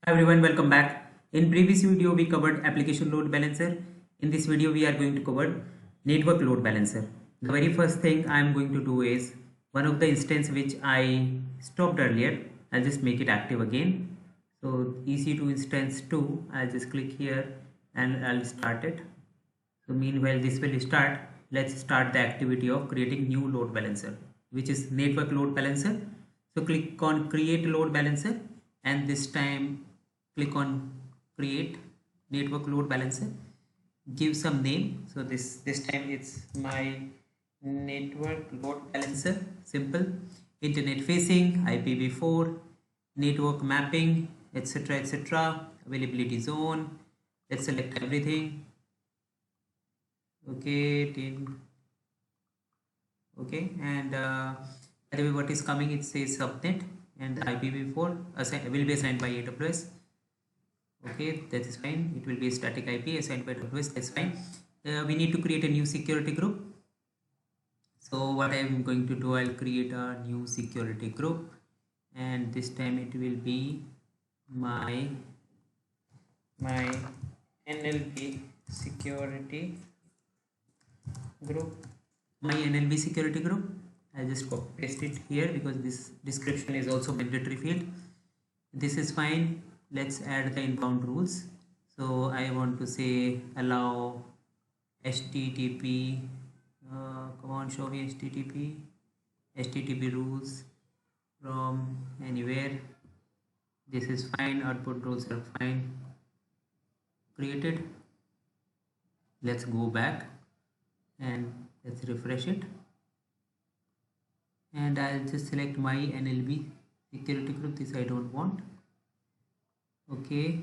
Hi everyone, welcome back. In previous video we covered application load balancer. In this video we are going to cover network load balancer. The very first thing I am going to do is one of the instance which I stopped earlier, I'll just make it active again. So EC2 instance 2, I'll just click here and I'll start it. So meanwhile this will start. Let's start the activity of creating new load balancer, which is network load balancer. So click on create load balancer and this time click on create network load balancer. Give some name. So this time it's my network load balancer. Simple. Internet facing, IPv4, network mapping, etc, etc. Availability zone. Let's select everything. Okay, 10. Okay, and by the way, what is coming, it says subnet and IPv4 will be assigned by AWS. Okay, that is fine. It will be a static IP assigned by AWS. That's fine. We need to create a new security group. So what I am going to do, I'll create a new security group, and this time it will be my NLB security group. My NLB security group. I'll just paste it here because this description is also mandatory field. This is fine. Let's add the inbound rules. So I want to say allow HTTP. Come on, show me HTTP rules from anywhere. This is fine. Output rules are fine. Created. Let's go back and let's refresh it. And I'll just select my NLB security group. This I don't want. Okay,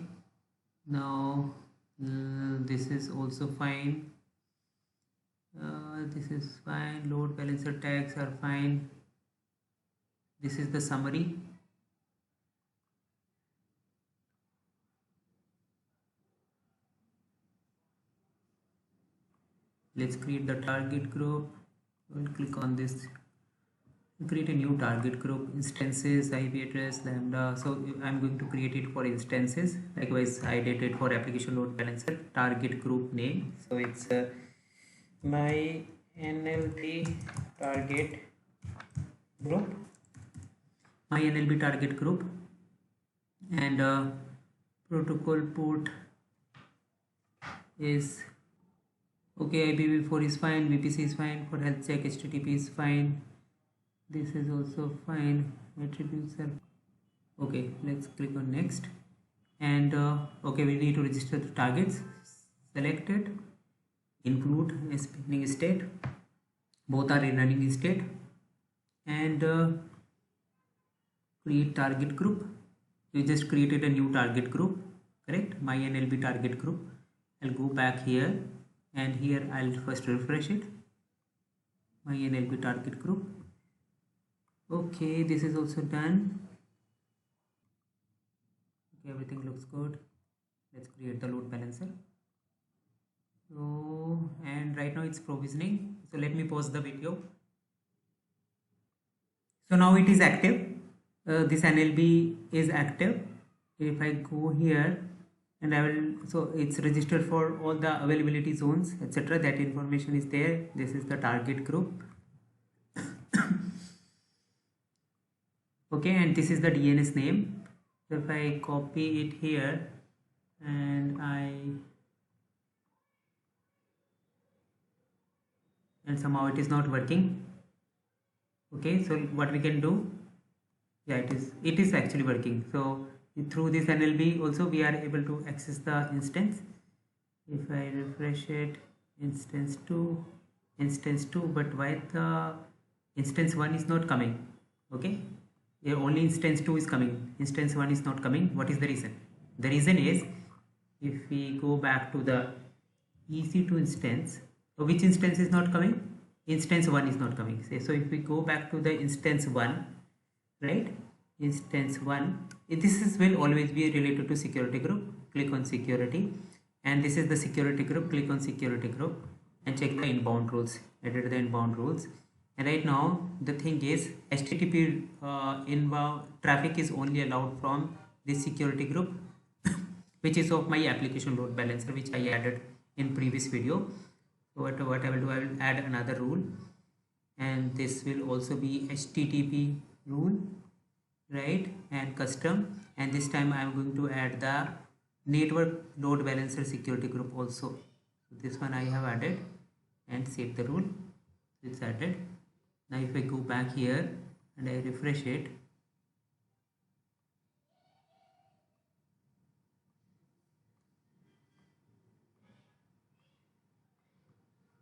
now this is also fine. This is fine. Load balancer tags are fine. This is the summary. Let's create the target group. We'll click on this. Create a new target group, instances, IP address, lambda. So I'm going to create it for instances. Likewise, I did it for application load balancer. Target group name. So it's my NLB target group. My NLB target group, and protocol port is okay. IPv4 is fine. VPC is fine. For health check, HTTP is fine. This is also fine. Attributes are okay. Let's click on next, and okay, we need to register the targets. Selected. Include a spinning state. Both are in running state, and create target group. We just created a new target group, correct? My NLB target group. I'll go back here, and here I'll first refresh it. My NLB target group. Okay, this is also done. Okay, everything looks good. Let's create the load balancer. So, and right now it's provisioning. So let me pause the video. So now it is active. This NLB is active. If I go here and I will, so it's registered for all the availability zones, etc. That information is there. This is the target group. Okay, and this is the DNS name. So if I copy it here and somehow it is not working. Okay, so what we can do, yeah, it is actually working. So through this NLB also we are able to access the instance. If I refresh it, instance 2, but why the instance 1 is not coming? Okay, yeah, only instance 2 is coming, instance 1 is not coming. What is the reason? The reason is, if we go back to the EC2 instance, which instance is not coming? Instance 1 is not coming. So if we go back to the instance 1, right, instance 1, this is will always be related to security group. Click on security, and this is the security group. Click on security group and check the inbound rules. Edit the inbound rules. And right now the thing is, HTTP inbound traffic is only allowed from this security group. which is of my application load balancer, which I added in previous video. So what I will do, I will add another rule, and this will also be HTTP rule, right, and custom, and this time I am going to add the network load balancer security group also. So this one I have added and save the rule. It's added. Now if I go back here and I refresh it,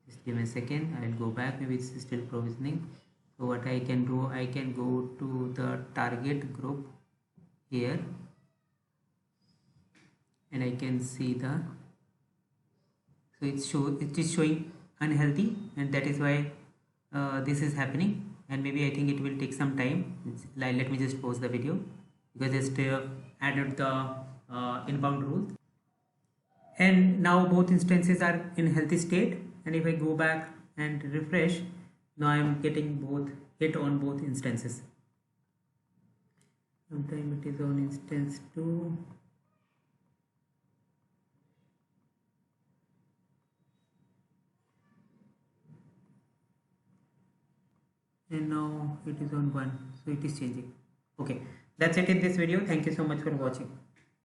just give me a second, I will go back, maybe it's still provisioning. So what I can do, I can go to the target group here and I can see the, so it is showing unhealthy, and that is why this is happening, and maybe I think it will take some time. Like, let me just pause the video because I just added the inbound rule, and now both instances are in healthy state. And if I go back and refresh, now I am getting both hit on both instances. Sometimes it is on instance 2. And now it is on 1, so it is changing. Okay, that's it in this video. Thank you so much for watching.